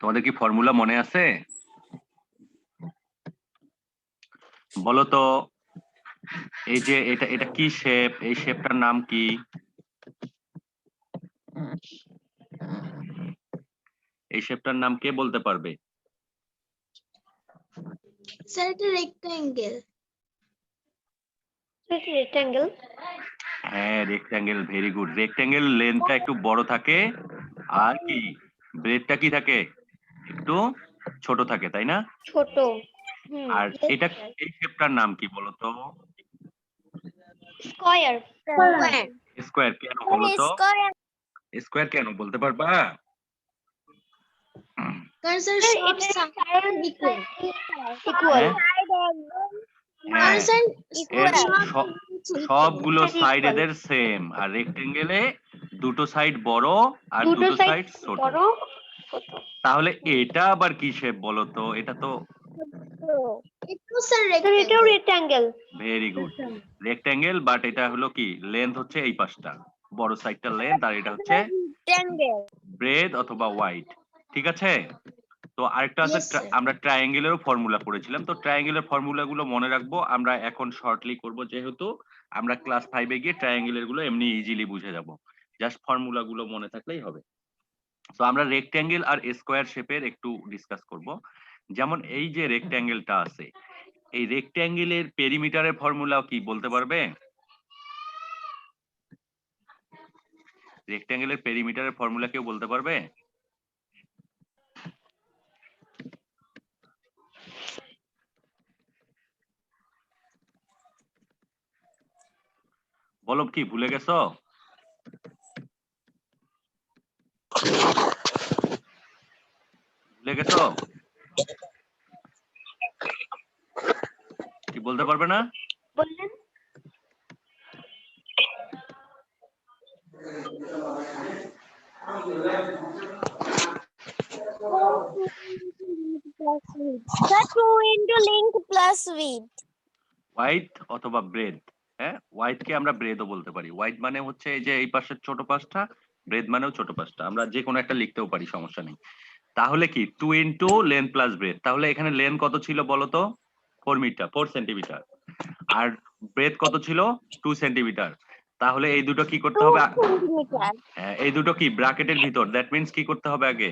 তোমাদের কি ফর্মুলা মনে আছে? বলো তো, এই যে এটা এটা কি শেপ, এই শেপটার নাম কি? এই শেপটার নাম কে বলতে পারবে? স্যার এটা রেক্ট্যাঙ্গেল। রেক্ট্যাঙ্গেল। হ্যাঁ, রেক্ট্যাঙ্গেল, ভেরি গুড। রেক্ট্যাঙ্গেল লেন্থটা একটু বড় থাকে আর কি ব্রেডটা কি থাকে, একটু ছোট থাকে, তাই না? ছোট। আর এটা এই শেপটার নাম কি বলো তো? স্কয়ার। স্কয়ার। কেন বলো তো? স্কয়ার কেন বলতে পারবা? কারণ স্যার সব সাইড ইকুয়াল। ইকুয়াল। হ্যাঁ, স্যার এর সব সবগুলো সাইড এদের সেম, আর রেক্টেঙ্গেলে দুটো সাইড বড় আর দুটো সাইড ছোট। বড় ছোট। তাহলে এটা আবার কি শেপ বলো তো? এটা তো একটু স্যার এটাও rectangle. Very good, rectangle, but এটা হলো কি লেন্থ হচ্ছে এই পাশটা, বড় সাইডটা লেন্থ, আর এটা হচ্ছে ব্রেড অথবা ওয়াইড। ঠিক আছে? তো আরেকটা আছে, Yes, sir. আমরা ট্রায়াঙ্গেলেরও ফর্মুলা পড়েছিলাম, তো ট্রায়াঙ্গেলের ফর্মুলাগুলো মনে রাখবো আমরা এখন শর্টলি করব, যেহেতু আমরা ক্লাস 5-এ গিয়ে ট্রায়াঙ্গেলের গুলো এমনি ইজিলি বুঝে যাব, জাস্ট ফর্মুলাগুলো মনে থাকলেই হবে। তো আমরা রেক্ট্যাঙ্গেল আর স্কয়ার শেপের একটু ডিসকাস করব। যেমন এই যে রেক্ট্যাঙ্গেলটা আছে, এই রেক্ট্যাঙ্গেলের পেরিমিটারের ফর্মুলা কি বলতে পারবে? রেক্ট্যাঙ্গেলের পেরিমিটারের ফর্মুলা কেউ বলতে পারবে? বলো, কি ভুলে গেছো? ভুলে গেছো? কি বলতে পারবে না? বললেন হোয়াইট অথবা ব্রেড। হ্যাঁ, হোয়াইট কে আমরা ব্রেডও বলতে পারি। হোয়াইট মানে হচ্ছে এই যে এই পাশের ছোট পাশটা, ব্রেড মানেও ছোট পাশটা, আমরা যে কোনো একটা লিখতেও পারি, সমস্যা নেই। তাহলে কি 2 ইন্টু লেন্থ প্লাস ব্রেড, তাহলে এখানে লেন্থ কত ছিল বলো তো? 4 সেন্টিমিটার। আর ব্রেড কত ছিল? 2 সেন্টিমিটার। তাহলে এই দুটো কি করতে হবে? হ্যাঁ, এই দুটো কি ব্র্যাকেটের ভিতর, দ্যাট মিন্স কি করতে হবে আগে?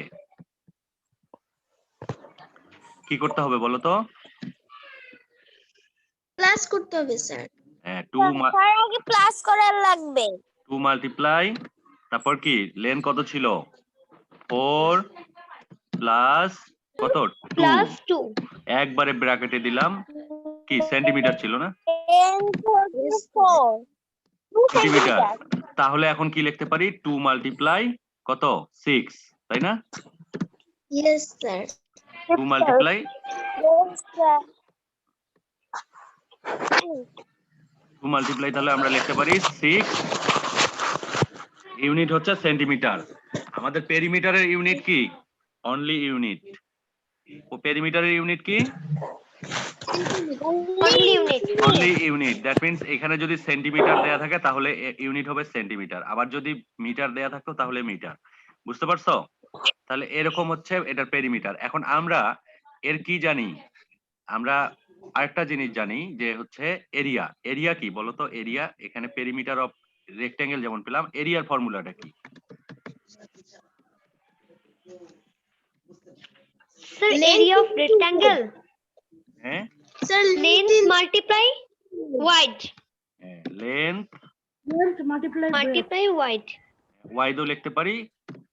কি করতে হবে বলো তো? প্লাস করতে হবে স্যার। হ্যাঁ, আগে প্লাস করার লাগবে। 2 মাল্টিপ্লাই, তারপর কি লেন্থ কত ছিল? 4 প্লাস কত? 2। +2 একবারে ব্র্যাকেটে দিলাম, কি সেন্টিমিটার ছিল না? সেন্টিমিটার। তাহলে এখন কি লিখতে পারি? 2 মাল্টিপ্লাই কত? 6, তাই না? Yes sir. 2 মাল্টিপ্লাই 2 মাল্টিপ্লাই, তাহলে আমরা লিখতে পারি 6। ইউনিট হচ্ছে সেন্টিমিটার। আমাদের পেরিমিটারের ইউনিট কি? Only unit. ও পেরিমিটারের ইউনিট কি? Only unit. দ্যাট মিন্স এখানে যদি সেন্টিমিটার দেয়া থাকে তাহলে ইউনিট হবে সেন্টিমিটার, আবার যদি মিটার দেয়া থাকতো তাহলে মিটার। বুঝতে পারছো? তাহলে এরকম হচ্ছে এটার পেরিমিটার। এখন আমরা এর কি জানি? আমরা আরেকটা জিনিস জানি যে হচ্ছে এরিয়া। এরিয়া কি বলতো? এরিয়া, এখানে পেরিমিটার অফ রেক্ট্যাঙ্গেল যেমন পেলাম, এরিয়ার ফর্মুলাটা কি? স্যার এরিয়া অফ রেক্ট্যাঙ্গেল, হ্যাঁ sir length multiply wide. Length multiply wide. ওয়াইডও লিখতে পারি,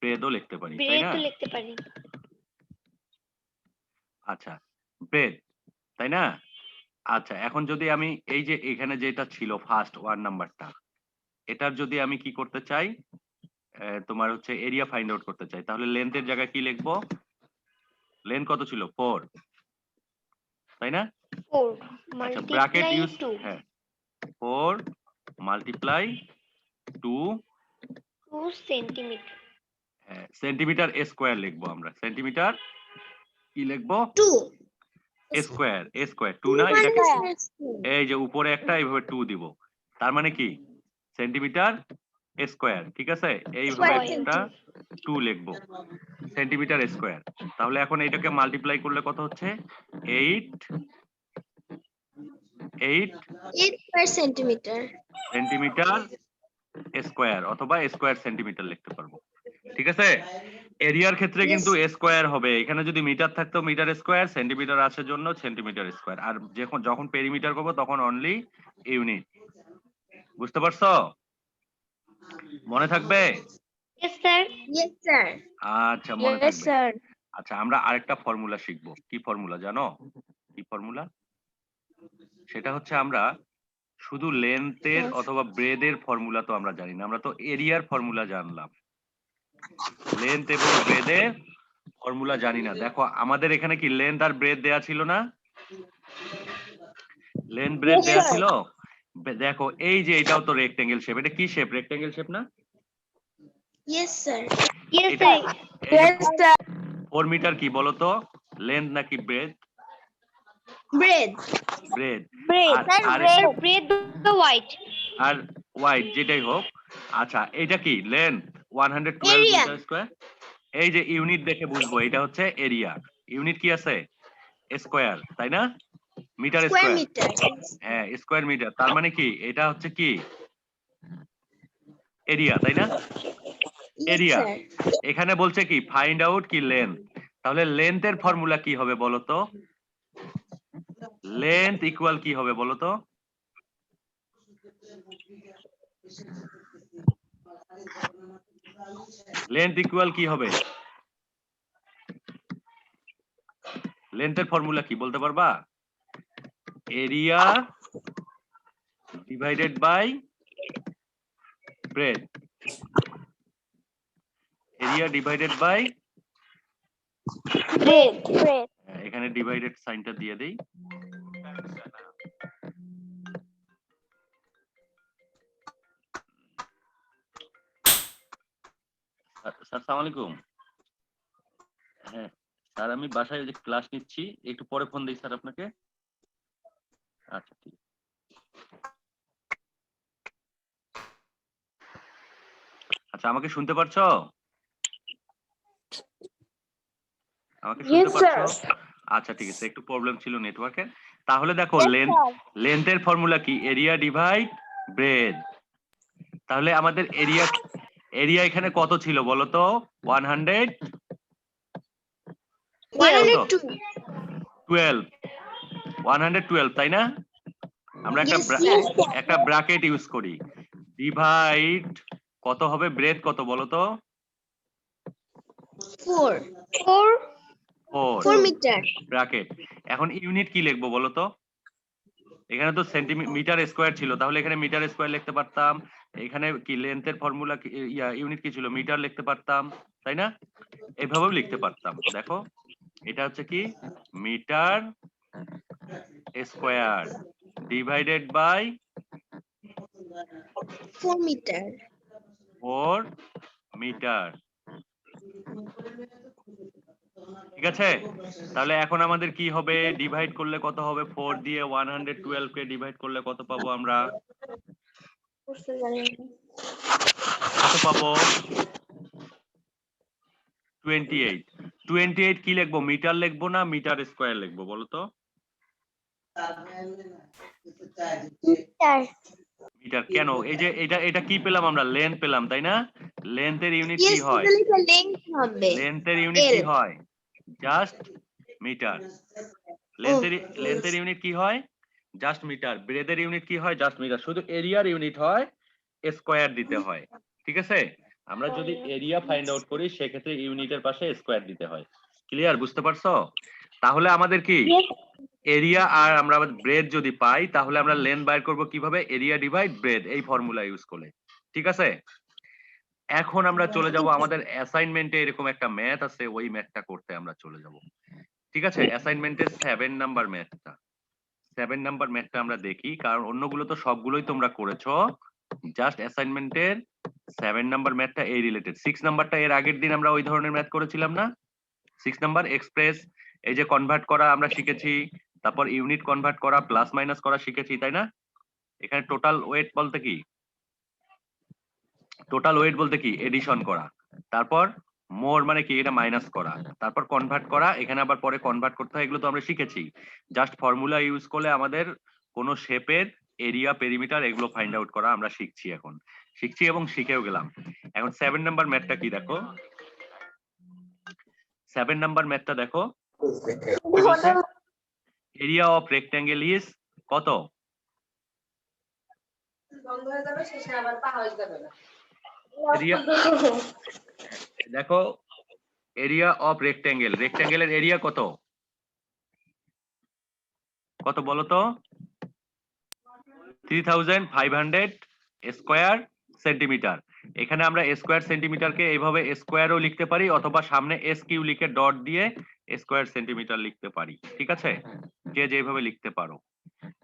ব্রেডও লিখতে পারি, তাই না? ব্রেড লিখতে পারি। আচ্ছা, ব্রেড, তাই না? আচ্ছা, এখন যদি আমি এই যে এখানে যেটা ছিল ফার্স্ট 1 নাম্বারটা, এটার যদি আমি কি করতে চাই, তোমার হচ্ছে এরিয়া ফাইন্ড আউট করতে চাই, তাহলে লেন্থের জায়গায় কি লিখবো? লেন্থ কত ছিল? 4, তাই না? 4 আচ্ছা, ব্র্যাকেট মাল্টিপ্লাই ইউজ, 2 হ্যাঁ, 4 মাল্টিপ্লাই 2 সেন্টিমিটার। হ্যাঁ, সেন্টিমিটার স্কয়ার লিখবো আমরা। সেন্টিমিটার কি লিখবো? 2 স্কয়ার। স্কয়ার 2 না, এটাকে এই যে উপরে একটা এইভাবে 2 দিব, তার মানে কি সেন্টিমিটার স্কোয়ার, ঠিক আছে? এইভাবে Square একটা 2 লিখবো, সেন্টিমিটার স্কোয়ার। তাহলে এখন এটাকে মাল্টিপ্লাই করলে কত হচ্ছে? 8 square centimeter. সেন্টিমিটার স্কোয়ার অথবা স্কোয়ার সেন্টিমিটার লিখতে পারবো, ঠিক আছে? এরিয়ার ক্ষেত্রে Yes. কিন্তু স্কোয়ার হবে, এখানে যদি মিটার থাকতো মিটার স্কোয়ার, সেন্টিমিটার আছে জন্য সেন্টিমিটার স্কোয়ার, আর যখন পেরিমিটার করবো তখন অনলি ইউনিট। বুঝতে পারছো? মনে থাকবে? Yes, sir. Yes, sir. আচ্ছা, মনে Yes, থাকবে। sir. আচ্ছা, আমরা আরেকটা ফর্মুলা শিখবো। কি ফর্মুলা জানো? কি ফর্মুলা? সেটা হচ্ছে আমরা শুধু লেন্থের অথবা ব্রেডের ফর্মুলা তো আমরা জানি না, আমরা তো এরিয়ার ফর্মুলা জানলাম, লেন্থ এবং ব্রেডের ফর্মুলা জানি না। দেখো আমাদের এখানে কি লেন্থ আর ব্রেড দেয়া ছিল না? লেন্থ ব্রেড Yes, দেয়া sir. ছিল। দেখো এই যে এটাও তো রেক্টেঙ্গেল শেপ, এটা কি শেপ? রেক্টেঙ্গেল শেপ না? Yes, sir. Yes, এটা sir. 4 মিটার কি বলতো? লেন্থ নাকি ব্রেড? Bread. ব্রেড। Bread. আর Bread the white. আর ওয়াইড যেটাই হোক। আচ্ছা, এটা কি লেন্থ? 112 Area. Metre square. এই যে ইউনিট দেখে বুঝবো এটা হচ্ছে এরিয়া। ইউনিট কি আছে? স্কয়ার, তাই না? Metre Square square. meter. হ্যাঁ, স্কয়ার মিটার। তার মানে কি এটা হচ্ছে কি এরিয়া, তাই না? Yes, area. sir. এখানে বলছে কি ফাইন্ড আউট কি লেন্থ। তাহলে লেন্থের ফর্মুলা কি হবে বলো তো? লেন্থ ইকুয়াল কি হবে বলো তো? লেন্থ ইকুয়াল কি হবে? লেন্থের ফর্মুলা কি বলতে পারবা? Area divided by breadth. Area divided by Bread. এখানে ডিভাইডেড সাইনটা দিয়ে দেই। স্যার, আসসালামু আলাইকুম। হ্যাঁ স্যার, আমি বাসায় যে ক্লাস নিচ্ছি, একটু পরে ফোন দিই স্যার আপনাকে। আচ্ছা, ঠিক আছে। আচ্ছা, আমাকে শুনতে পারছো? আমাকে শুনতে পারছো? আচ্ছা, ঠিক আছে, একটু প্রবলেম ছিল নেটওয়ার্কের। তাহলে দেখো লেন্থের ফর্মুলা কি? Area divide bread. তাহলে আমাদের এরিয়া এখানে কত ছিল বলো তো? 102. 112, তাই না? আমরা Yes, sir. একটা ব্র্যাকেট ইউজ করি। ডিভাইড কত হবে? ব্রেড কত বলো তো? 4. 4 4 meter. ব্র্যাকেট। এখন ইউনিট কি লিখবো বলো তো? এখানে তো সেন্টিমিটার স্কয়ার ছিল, তাহলে এখানে মিটার স্কয়ার লিখতে পারতাম। এখানে কি লেন্থের ফর্মুলা কি, ইউনিট কি ছিল? মিটার লিখতে পারতাম, তাই না? এভাবেও লিখতে পারতাম। দেখো এটা হচ্ছে কি metre square divided by 4 meter. 4 metre. ঠিক আছে? তাহলে এখন আমাদের কি হবে? ডিভাইড করলে কত হবে? 4 দিয়ে 112 কে ডিভাইড করলে কত পাবো আমরা? কত পাবো? 28। 28 কি লিখবো? মিটার লিখবো না মিটার স্কয়ার লিখবো বলো তো? মিটার। কেন? এই যে এটা কি পেলাম আমরা? লেন্থ পেলাম, তাই না? লেন্থের ইউনিট কি Yes, হয়? তাহলে এটা length হবে। লেন্থের ইউনিট কি L. হয়? Just metre. লেন্থের ইউনিট কি হয়? Just metre. ব্রেডের ইউনিট কি হয়? Just metre. শুধু এরিয়ার ইউনিট হয় স্কয়ার দিতে হয়। ঠিক আছে? আমরা যদি এরিয়া ফাইন্ড আউট করি সেক্ষেত্রে ইউনিটের পাশে স্কয়ার দিতে হয়। ক্লিয়ার? বুঝতে পারছো? তাহলে আমাদের কি এরিয়া আর আমরা ব্রেড যদি পাই তাহলে আমরা লেন্থ বাইর করব কিভাবে? এরিয়া ডিভাইড ব্রেড, এই ফর্মুলা ইউজ করে। ঠিক আছে? এখন আমরা চলে যাব আমাদের অ্যাসাইনমেন্টে এরকম একটা ম্যাথ আছে, ওই ম্যাথটা করতে আমরা চলে যাব। ঠিক আছে? অ্যাসাইনমেন্টের 7 নাম্বার ম্যাথটা। 7 নাম্বার ম্যাথটা আমরা দেখি, কারণ অন্যগুলো তো সবগুলোই তোমরা করেছো। জাস্ট অ্যাসাইনমেন্টের 7 নাম্বার ম্যাথটা এই রিলেটেড। 6 নাম্বারটা এর আগের দিন আমরা ওই ধরনের ম্যাথ করেছিলাম না? 6 নাম্বার এক্সপ্রেস, এই যে কনভার্ট করা আমরা শিখেছি, তারপর ইউনিট কনভার্ট করা, প্লাস মাইনাস করা শিখেছি, তাই না? এখানে টোটাল ওয়েট বলতে কি? টোটাল ওয়েট বলতে কি এডিশন করা, তারপর মোর মানে কি এটা মাইনাস করা, তারপর কনভার্ট করা, এখানে আবার পরে কনভার্ট করতে হয়, এগুলো তো আমরা শিখেছি। জাস্ট ফর্মুলা ইউজ করলে আমাদের কোন শেপের এরিয়া পেরিমিটার এগুলো ফাইন্ড আউট করা আমরা শিখছি, এখন শিখছি এবং শিখেও গেলাম। এখন 7 নাম্বার ম্যাথটা কি দেখো, 7 নাম্বার ম্যাথটা দেখো কি বলছে, এরিয়া অফ রেক্ট্যাঙ্গেল ইজ কত? এরিয়া দেখো, এরিয়া অফ রেক্ট্যাঙ্গেল, রেক্ট্যাঙ্গেলের এরিয়া কত, কত বলো তো? 3500 স্কয়ার সেন্টিমিটার। এখানে আমরা স্কয়ার সেন্টিমিটারকে এইভাবে স্কয়ারও লিখতে পারি, অথবা সামনে এস কিউ লিখে ডট দিয়ে স্কয়ার সেন্টিমিটার লিখতে পারি, ঠিক আছে, যে যেভাবে লিখতে পারো।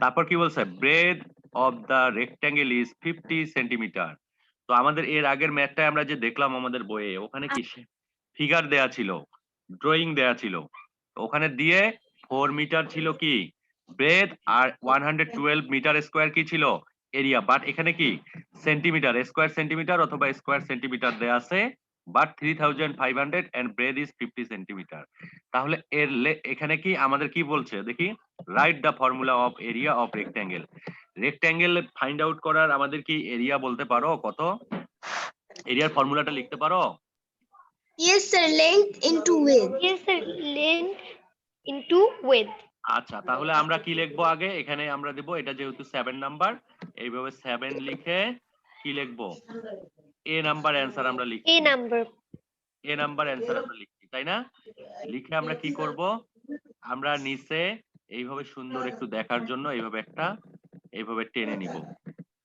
তারপর কি বলছে, breadth of the rectangle is 50 centimetre. তো আমাদের এর আগের ম্যাথটায় আমরা যে দেখলাম আমাদের বইয়ে, ওখানে কি ফিগার দেয়া ছিল, ড্রয়িং দেয়া ছিল, ওখানে দিয়ে 4 মিটার ছিল কি ব্রেড, আর 112 মিটার স্কয়ার কি ছিল এরিয়া, বাট এখানে কি সেন্টিমিটার, স্কয়ার সেন্টিমিটার অথবা স্কয়ার সেন্টিমিটার দেয়া আছে, but 3500 and breadth is 50 centimetre. তাহলে এর এখানে কি আমাদের কি বলছে দেখি, right the formula of area of rectangle. Rectangle find out করার আমাদের কি এরিয়া বলতে পারো কত, এরিয়ার ফর্মুলাটা লিখতে পারো? Yes, sir. Length into width. Yes, sir. Length into width. আচ্ছা, তাহলে আমরা কি লিখবো আগে, এখানে আমরা দেব, এটা যেহেতু 7 নাম্বার, এইভাবে 7 লিখে কি লিখবো, এ নাম্বার অ্যানসার আমরা লিখি, A number. A number answer আমরা লিখি, তাই না? লিখে আমরা কি করব, আমরা নিচে এইভাবে সুন্দর একটু দেখার জন্য এইভাবে একটা এইভাবে টেনে নিব,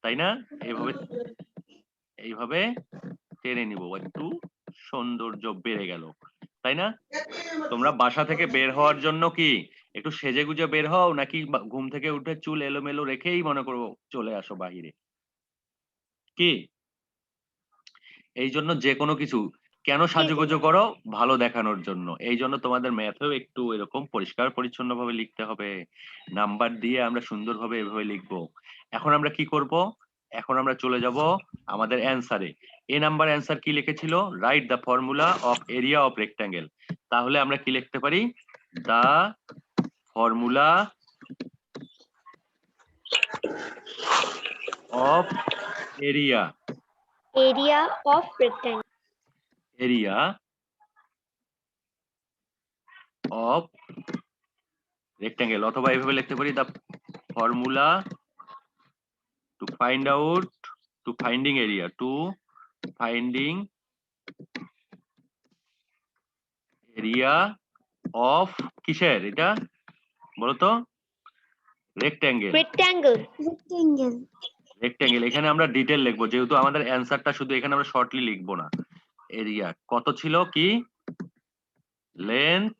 তাই না? এইভাবে এইভাবে টেনে নিব, একটু সৌন্দর্য বেড়ে গেল, তাই না? তোমরা বাসা থেকে বের হওয়ার জন্য কি একটু সেজে গুজে বের হও, নাকি ঘুম থেকে উঠে চুল এলোমেলো রেখেই মনে করো চলে আসো বাহিরে? কি এই জন্য যে কোনো কিছু কেন সাজুগুজু করো, ভালো দেখানোর জন্য। এই জন্য তোমাদের ম্যাথেও একটু এরকম পরিষ্কার পরিচ্ছন্ন ভাবে লিখতে হবে, নাম্বার দিয়ে আমরা সুন্দরভাবে এভাবে লিখবো। এখন আমরা কি করব, এখন আমরা চলে যাব আমাদের অ্যানসারে। এ নাম্বার অ্যানসার কি লিখেছিল, write the formula of area of rectangle. তাহলে আমরা কি লিখতে পারি, the formula of area, Area of rectangle. Area of rectangle, অথবা এইভাবে লিখতে পারি, the formula to find out, to finding area, to finding area of কিসের এটা বলতো, রেক্ট্যাঙ্গেল। Rectangle. Rectangle. রেক্ট্যাঙ্গেল এখানে আমরা ডিটেল লিখবো, যেহেতু আমাদের অ্যানসারটা শুধু এখানে আমরা শর্টলি লিখবো না। এরিয়া কত ছিল, কি লেন্থ,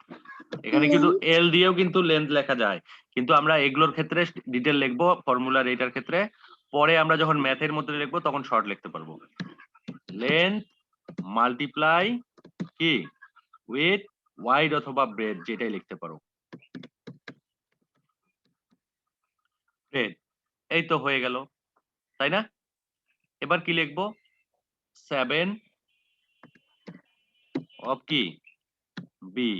এখানে কিন্তু এল দিয়েও কিন্তু লেন্থ লেখা যায়, কিন্তু আমরা এগুলোর ক্ষেত্রে ডিটেল লিখবো, ফর্মুলার এটার ক্ষেত্রে পরে আমরা যখন ম্যাথের মধ্যে লিখবো তখন শর্ট লিখতে পারবো। লেন্থ মাল্টিপ্লাই কি উইথ ওয়াইড অথবা ব্রেড, যেটাই লিখতে পারো, ব্রেড। এই তো হয়ে গেল, তাই না? এবার কি লিখবো, 7 অফ কি বি,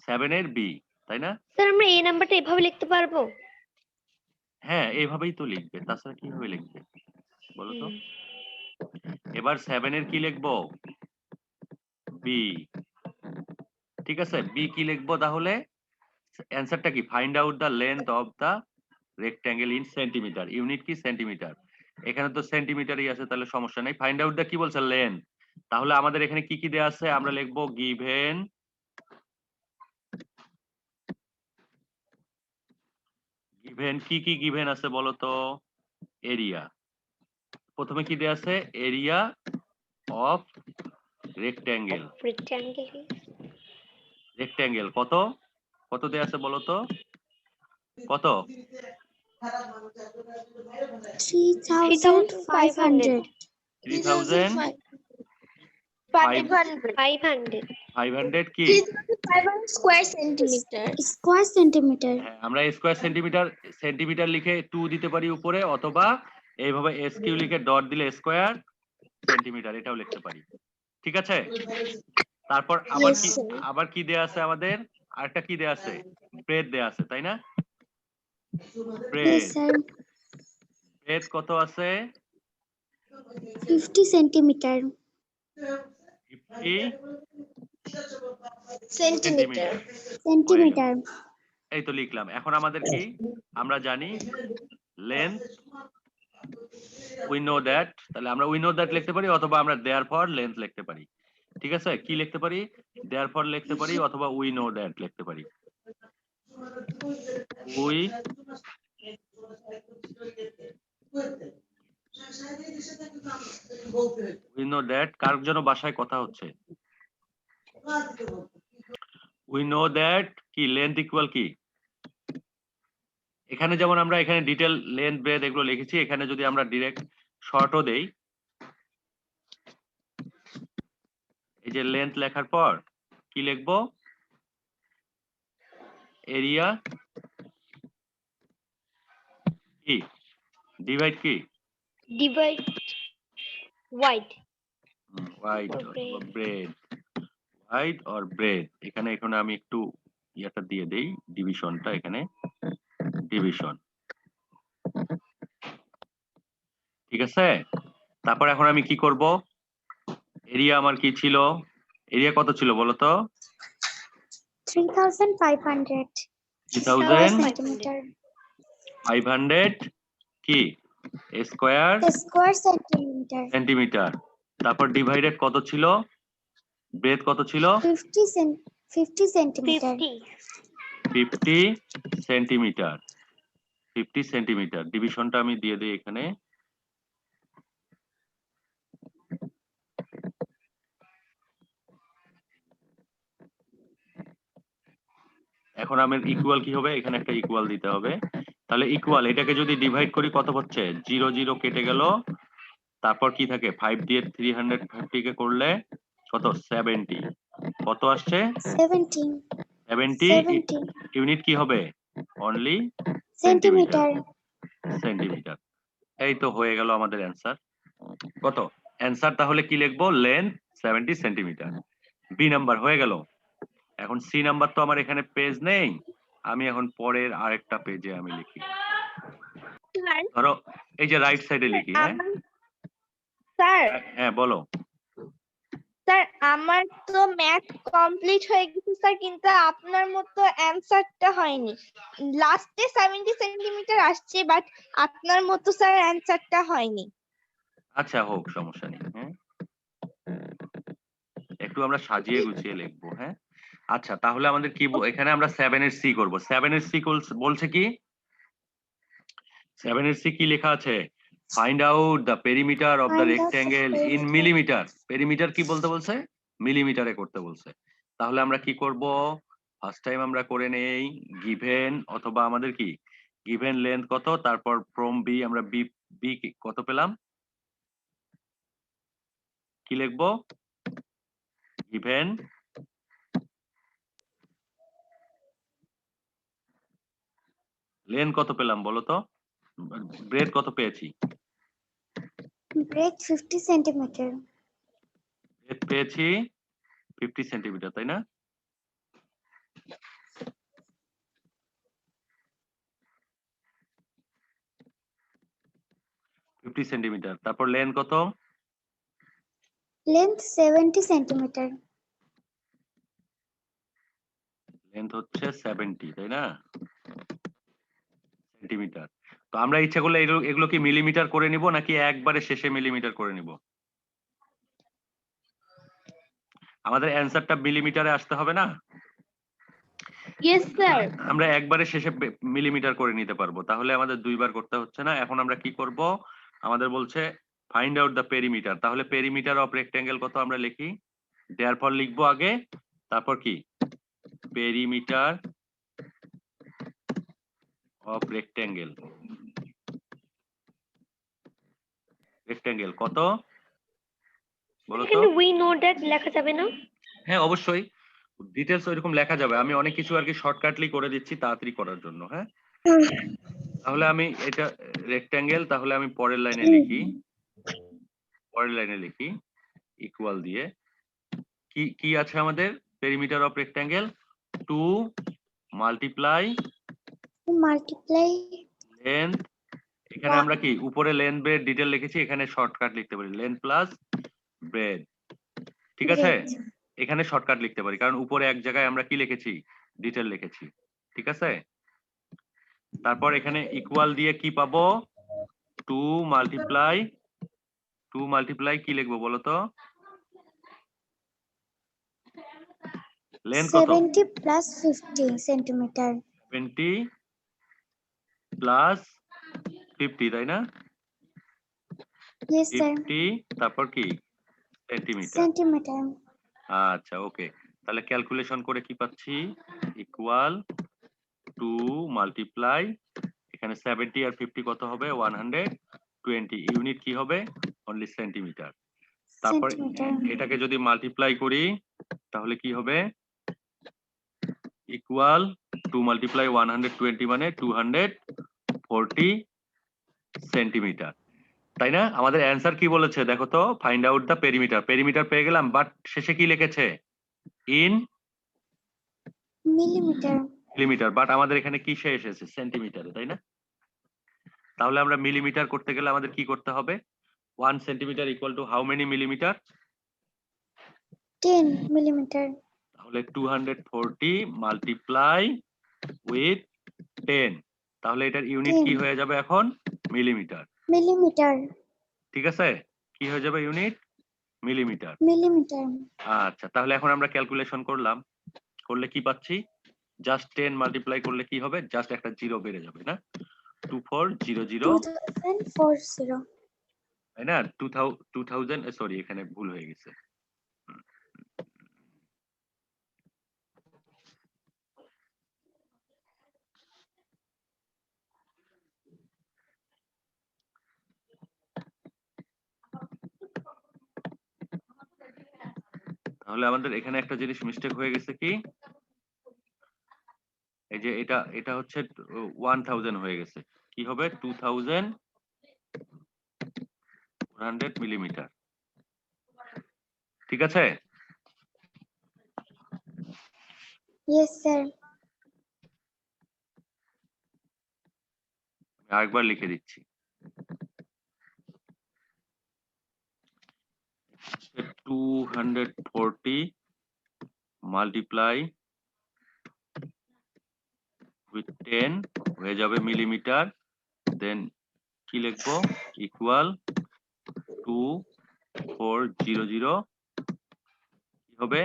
7 এর বি, তাই না? স্যার আমরা এই নাম্বারটা এভাবে লিখতে পারবো? হ্যাঁ, এইভাবেই তো লিখবে, তাছাড়া কিভাবে লিখবে বলো তো? এবার 7 এর কি লিখবো, বি, ঠিক আছে, বি কি লিখবো তাহলে, অ্যানসারটা কি, find out the length of the rectangle in centimetre, unit কি সেন্টিমিটার, এখানে তো সেন্টিমিটারই আছে, তাহলে সমস্যা নেই। ফাইন্ড আউট দা কি বলছে, লেন্থ, তাহলে আমাদের এখানে কি কি দেয়া আছে, আমরা লিখবো গিভেন, গিভেন কি কি গিভেন আছে বলো তো, এরিয়া, প্রথমে কি দেয়া আছে, area of rectangle, Rectangle. Rectangle কত কত দেয়া আছে বলো তো, কত, 3,500. 3500 কি 3,500 square centimeter. Square centimeter. হ্যাঁ, আমরা স্কয়ার সেন্টিমিটার, সেন্টিমিটার লিখে 2 দিতে পারি উপরে, অথবা এইভাবে এস কিউ লিখে ডট দিলে স্কয়ার, সেন্টিমিটার এটাও লিখতে পারি। ঠিক আছে, তারপর আবার Yes, কি sir. আবার কি দেয়া আছে আমাদের, আরেকটা কি দেয়া আছে, ব্রেড দেয়া আছে তাই না? Bread Yes, sir. ব্রেড কত আছে? 50 centimeter. 50 Centimeter. সেন্টিমিটার। Centimeter. এই তো লিখলাম। এখন আমাদের কি, আমরা জানি লেন্থ, উই নো দ্যাট, তাহলে আমরা উই নো দ্যাট লিখতে পারি অথবা আমরা দেয়ার ফর লেন্থ লিখতে পারি। ঠিক আছে, কি লিখতে পারি, দেয়ার ফর লিখতে পারি অথবা উই নো দ্যাট লিখতে পারি। উই নো দ্যাট, কার জন্য বাসায় কথা হচ্ছে? উই নো দ্যাট কি লেন্থ ইকুয়াল কি, এখানে যেমন আমরা এখানে ডিটেল লেন্থ ব্রেথ এগুলো লিখেছি, এখানে যদি আমরা ডিরেক্ট শর্টও দেই, এই যে লেন্থ লেখার পর কি লিখবো, এরিয়া কি ডিভাইড কি Divide wide. Wide Or bread. Bread, wide or bread, এখানে এখানে আমি একটু ইয়াটা দিয়ে দেই, ডিভিশনটা এখানে ডিভিশন। ঠিক আছে, তারপর এখন আমি কি করব, এরিয়া আমার কি ছিল, এরিয়া কত ছিল বলো তো? 3500 3500 centimeter. কি স্কয়ার Square centimeter. সেন্টিমিটার। তারপর ডিভাইডেড কত ছিল, ব্রেথ কত ছিল? 50 centimeter. 50. 50 সেন্টিমিটার। 50 সেন্টিমিটার, ডিভিশনটা আমি দিয়ে দিই এখানে। এখন আমার ইকুয়াল কি হবে, এখানে একটা ইকুয়াল দিতে হবে। তাহলে ইকুয়াল এটাকে যদি ডিভাইড করি কত হচ্ছে, 0 0 কেটে গেল, তারপর কি থাকে 5 দিয়ে 350 কে করলে কত, 70, কত আসছে 70 70 ইউনিট কি হবে, অনলি centimeter. সেন্টিমিটার। এই তো হয়ে গেল আমাদের অ্যান্সার। কত অ্যান্সার, তাহলে কি লিখবো, লেন্থ 70 সেন্টিমিটার। বি নাম্বার হয়ে গেল। এখন সি নাম্বার তো আমার এখানে পেজ নেই, আমি এখন পরের আরেকটা পেজে আমি লিখি, ধরো এই যে রাইট সাইডে লিখি। হ্যাঁ স্যার হ্যাঁ বলো। স্যার আমার তো ম্যাথ কমপ্লিট হয়ে গেছে স্যার, কিন্তু আপনার মতো অ্যানসারটা হয়নি। লাস্টে 70 সেন্টিমিটার আসছে, বাট আপনার মতো স্যার অ্যানসারটা হয়নি। আচ্ছা হোক, সমস্যা নেই। হ্যাঁ একটু আমরা সাজিয়ে গুছিয়ে লিখবো। হ্যাঁ আচ্ছা, তাহলে আমাদের কি এখানে আমরা 7 এর সি করব। 7 এর সি বলছে কি, 7 এর সি কি লেখা আছে, find out the perimeter of the Find out the rectangle in perimeter. Millimetre. Perimeter কি বলতে বলছে, মিলিমিটারে করতে বলছে। তাহলে আমরা কি করব, ফার্স্ট টাইম আমরা করে নেই গিভেন, অথবা আমাদের কি গিভেন লেন্থ কত, তারপর ফ্রম বি আমরা বি বি কত পেলাম, কি লিখবো, গিভেন লেন্থ কত পেলাম বলো তো, ব্রেড কত পেয়েছি, Breadth 50 centimeter. ব্রেড পেয়েছি 50 সেন্টিমিটার তাই না? সেন্টিমিটার, তারপর লেন্থ কত, Length 70 centimeter. লেন্থ হচ্ছে 70 তাই না সেন্টিমিটার। তো আমরা ইচ্ছা করলে এগুলো কি মিলিমিটার করে নিব নাকি একবারে শেষে মিলিমিটার করে নিব? আমাদের অ্যানসারটা মিলিমিটারে আসতে হবে না? Yes sir. আমরা একবারে শেষে মিলিমিটার করে নিতে পারবো, তাহলে আমাদের দুইবার করতে হচ্ছে না। এখন আমরা কি করব, আমাদের বলছে ফাইন্ড আউট দ্য পেরিমিটার, তাহলে পেরিমিটার অফ রেক্টেঙ্গেল কত আমরা লিখি, দেয়ার ফর লিখবো আগে, তারপর কি পেরিমিটার অফ রেক্টেঙ্গেল, রেক্টেঙ্গেল কত বলো তো? এখানে উই নো দ্যাট লেখা যাবে না? হ্যাঁ অবশ্যই ডিটেলস ওইরকম লেখা যাবে, আমি অনেক কিছু আর কি শর্টকাটলি করে দিচ্ছি তাড়াতাড়ি করার জন্য। হ্যাঁ তাহলে আমি এটা রেক্টেঙ্গেল, তাহলে আমি পরের লাইনে লিখি পরের লাইনে লিখি ইকুয়াল দিয়ে কি কি আছে আমাদের perimeter of rectangle 2 multiply multiply length এখানে আমরা কি উপরে লেন্থ ব্রেড ডিটেল লিখেছি এখানে শর্টকাট লিখতে পারি লেন্থ প্লাস ব্রেড ঠিক আছে breadth. এখানে শর্টকাট লিখতে পারি কারণ উপরে এক জায়গায় আমরা কি লিখেছি ডিটেল লিখেছি ঠিক আছে তারপর এখানে ইকুয়াল দিয়ে কি পাবো 2 মাল্টিপ্লাই কি লিখবো বলো তো লেন্থ কত 70 plus 50 centimeter. 20 প্লাস 50 তাই না Yes, sir. 50 তারপর কি সেন্টিমিটার Centimeter. আচ্ছা ওকে তাহলে ক্যালকুলেশন করে কি পাচ্ছি ইকুয়াল 2 মাল্টিপ্লাই এখানে 70 আর 50 কত হবে 120 ইউনিট কি হবে অনলি সেন্টিমিটার তারপর Centimeter. এটাকে যদি মাল্টিপ্লাই করি তাহলে কি হবে ইকুয়াল 2 মাল্টিপ্লাই 120 মানে 240 সেন্টিমিটার তাই না আমাদের অ্যান্সার কি বলেছে দেখো তো ফাইন্ড আউট দা পেরিমিটার পেয়ে গেলাম বাট শেষে কি লিখেছে ইন Millimeter. মিলিমিটার বাট আমাদের এখানে কিসে এসেছে সেন্টিমিটারে তাই না তাহলে আমরা মিলিমিটার করতে গেলে আমাদের কি করতে হবে 1 centimetre equal to how many millimetre 10 millimeter. তাহলে 240 মাল্টিপ্লাই উইথ 10 তাহলে এটার ইউনিট কি 10 হয়ে যাবে এখন মিলিমিটার millimeter. ঠিক আছে কি হয়ে যাবে ইউনিট মিলিমিটার Millimeter. আচ্ছা তাহলে এখন আমরা ক্যালকুলেশন করলাম করলে কি পাচ্ছি জাস্ট 10 মাল্টিপ্লাই করলে কি হবে জাস্ট একটা জিরো বেড়ে যাবে না 2400 2040. তাই না 2000 সরি এখানে ভুল হয়ে গেছে তাহলে আমাদের এখানে একটা জিনিস মিস্টেক হয়ে গেছে কি এই যে এটা হচ্ছে 1000 হয়ে গেছে কি হবে 2400 মিলিমিটার ঠিক আছে Yes, sir. আরেকবার লিখে দিচ্ছি 240 মাল্টিপ্লাই উইথ 10 হয়ে যাবে মিলিমিটার দেন কি লিখবো ইকুয়াল 2400 কি হবে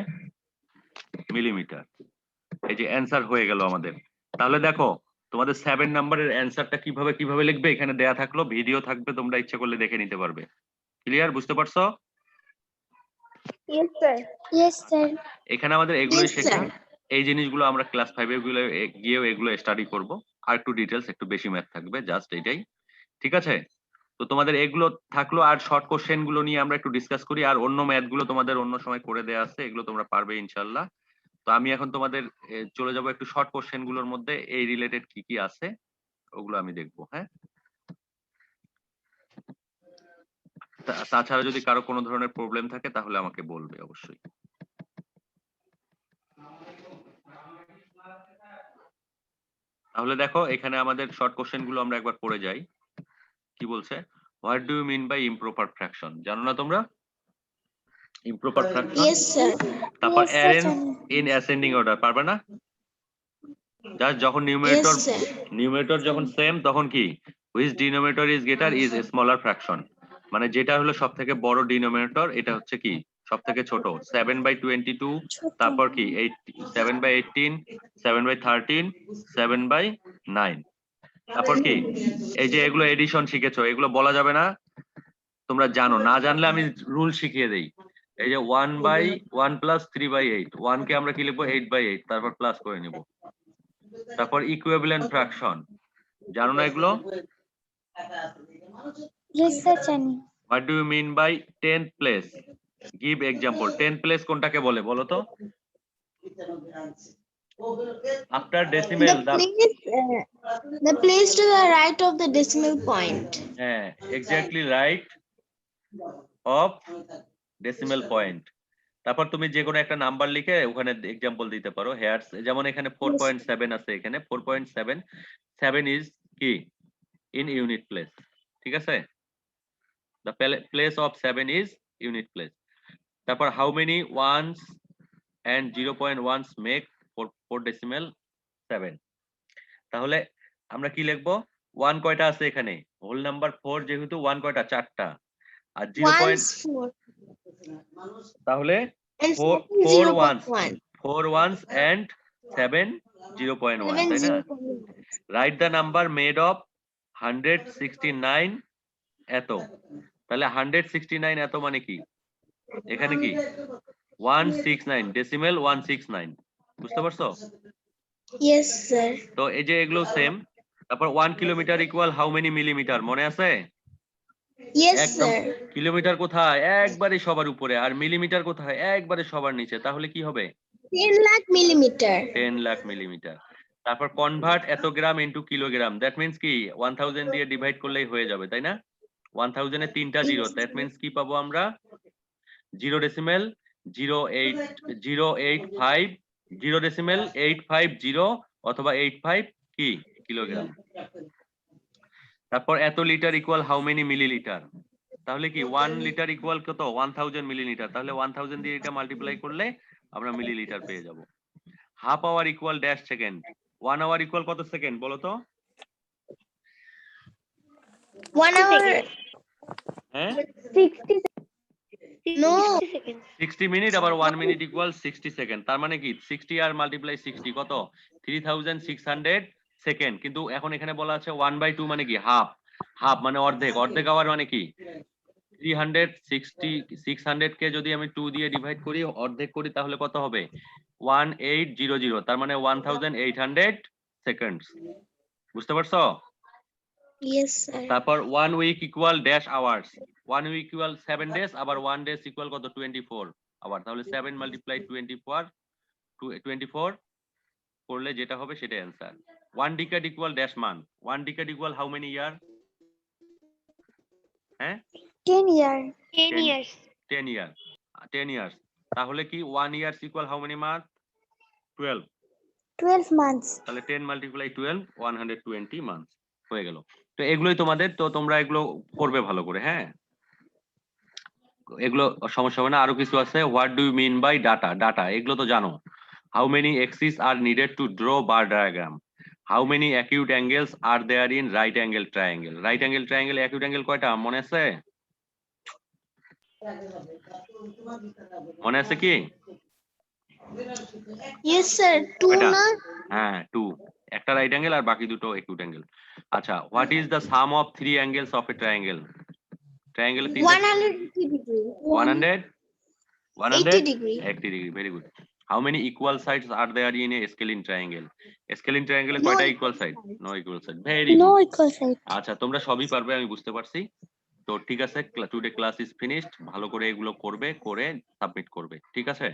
মিলিমিটার এই যে অ্যান্সার হয়ে গেল আমাদের তাহলে দেখো তোমাদের 7 নাম্বারের অ্যান্সারটা কিভাবে লিখবে এখানে দেয়া থাকলো ভিডিও থাকবে তোমরা ইচ্ছে করলে দেখে নিতে পারবে ক্লিয়ার বুঝতে পারছো Yes, sir. Yes, sir. এখানে আমাদের এগুলোই Yes, শেখা sir. এই জিনিসগুলো আমরা ক্লাস 5 এগুলো গিয়েও এগুলো স্টাডি করব আর একটু ডিটেইলস একটু বেশি ম্যাথ থাকবে জাস্ট এটাই ঠিক আছে তো তোমাদের এগুলো থাকলো আর শর্ট কোশ্চেন গুলো নিয়ে আমরা একটু ডিসকাস করি আর অন্য ম্যাথ গুলো তোমাদের অন্য সময় করে দেয়া আছে এগুলো তোমরা পারবে ইনশাআল্লাহ তো আমি এখন তোমাদের চলে যাব একটু শর্ট কোশ্চেন গুলোর মধ্যে এই রিলেটেড কি কি আছে ওগুলো আমি দেখবো হ্যাঁ তাছাড়া যদি কারো কোনো ধরনের প্রবলেম থাকে তাহলে আমাকে বলবে অবশ্যই তাহলে দেখো এখানে আমাদের শর্ট কোশ্চেন গুলো আমরা একবার পড়ে যাই কি বলছে what do you mean by improper fraction জানো না তোমরা ইমপ্রপার ফ্র্যাকশন Yes, sir. তারপর Yes, sir, অ্যারেঞ্জ জানি। ইন অ্যাসেন্ডিং অর্ডার পারবে না জাস্ট যখন Yes, sir. নিউমেরেটর যখন সেম তখন কি which denominator is greater is smaller fraction মানে যেটা হলো সবথেকে বড় ডিনোমিনেটর এটা হচ্ছে কি সবথেকে ছোট 7/22 ছোট। তারপর কি 7/18 7/13 7/9 তারপর কি এই যে এগুলো এডিশন শিখেছো এগুলো বলা যাবে না তোমরা জানো না জানলে আমি রুল শিখিয়ে দেই এই যে 1/1 প্লাস 3/8 1 কে আমরা কি লিখবো 8/8 তারপর প্লাস করে নিব তারপর ইকুইভ্যালেন্ট ফ্র্যাকশন জানো না এগুলো Yes, sir, জানি। What do you mean by 10th place give example 10th place কোনটাকে বলে বলো তো after decimal The place to the right of the decimal point. হ্যাঁ exactly right of decimal point. তারপর তুমি যে কোনো একটা নাম্বার লিখে ওখানে এক্সাম্পল দিতে পারো। হেয়ার যেমন এখানে 4.7 আছে, এখানে 4.7, 7 ইজ কি ইন ইউনিট প্লেস, ঠিক আছে? The place of 7 is unit place. তারপর how many ones and 0.1s make 4 decimal 7? তাহলে আমরা কি লিখবো? 1 কয়টা আছে এখানে? হোল নাম্বার 4 যেহেতু 1 কয়টা? 4টা। আর 0. Ones 4 তাহলে and 4 ones, 0.1. 4 ones and 7 0.1, তাই না? 0.1. Write the number made of 169 এত। তাহলে 169 এত মানে কি? এখানে কি 169, ডেসিমেল 169, বুঝতে পারছো? Yes, sir. তো এই যে এগুলো সেম। তারপর 1 kilometre equal how many millimetre, মনে আছে? Yes, একদম sir. কিলোমিটার কোথায়? একবারে সবার উপরে। আর মিলিমিটার কোথায়? একবারে সবার নিচে। তাহলে কি হবে? 10 lakh millimeter. 10 লাখ মিলিমিটার। তারপর কনভার্ট এত গ্রাম ইনটু কিলোগ্রাম, দ্যাট মিন্স কি 1000 দিয়ে ডিভাইড করলেই হয়ে যাবে, তাই না? 1000 এ 3টা জিরো, দ্যাট মিন্স কি পাবো আমরা? 0.085 0.850 অথবা 85 কি কিলোগ্রাম। তারপর এত litre equal how many millilitre, তাহলে কি 1 লিটার ইকুয়াল কত? 1000 মিলিলিটার। তাহলে 1000 দিয়ে এটা মাল্টিপ্লাই করলে আমরা মিলিলিটার পেয়ে যাব। Half hour equal dash second, 1 hour equal কত সেকেন্ড বলো তো? 1 hour. হ্যাঁ 60 No. seconds. 60 মিনিট, আবার 1 মিনিট ইকুয়াল 60 সেকেন্ড। তার মানে কি 60 আর মাল্টিপ্লাই 60 কত? 3600 সেকেন্ড। কিন্তু এখন এখানে বলা আছে 1/2 মানে কি হাফ, হাফ মানে অর্ধেক, অর্ধেক আওয়ার মানে কি 600 কে যদি আমি 2 দিয়ে ডিভাইড করি, অর্ধেক করি, তাহলে কত হবে? 1800, তার মানে 1800 সেকেন্ডস, বুঝতে পারছো? Yes, sir. তারপর 1 week equal dash hours, 1 week equal 7 days, আবার 1 ডেজ ইকুয়াল কত? 24 আওয়ার। তাহলে 7 মাল্টিপ্লাই 24 করলে যেটা হবে সেটাই answer. 1 decade equal dash month, 1 decade equal how many year? হ্যাঁ 10 year. 10 years. 10 ইয়ার, 10 ইয়ার্স। তাহলে কি 1 years equal how many month? 12। 12 months. তাহলে 10 মাল্টিপ্লাই 12 120 মান্থস হয়ে গেল। তো এগুলোই তোমাদের, তো তোমরা এগুলো করবে ভালো করে, হ্যাঁ? এগুলো সমস্যা হবে না। আরো কিছু আছে, what do you mean by data, data এগুলো তো জানো। How many axis are needed to draw bar diagram, how many acute angles are there in right angle triangle, right angle triangle acute angle কয়টা মনে আছে? মনে আছে কি? Yes, sir. 2 কয়টা? na. হ্যাঁ 2, একটা রাইট অ্যাঙ্গেল আর বাকি দুটো অ্যাকিউট অ্যাঙ্গেল। আচ্ছা, what is the sum of 3 angles of a triangle, ট্রায়াঙ্গেলে 180 degree. 100 80 degree. 80 degree, very good. How many equal sides are there in a scalene triangle, scalene ট্রায়াঙ্গেলে No কয়টা equal equal side? sides. No equal side, very No good. equal side. আচ্ছা, তোমরা সবই পারবে আমি বুঝতে পারছি। তো ঠিক আছে, টুডে ক্লাস ইজ ফিনিশড। ভালো করে এগুলো করবে, করে সাবমিট করবে, ঠিক আছে?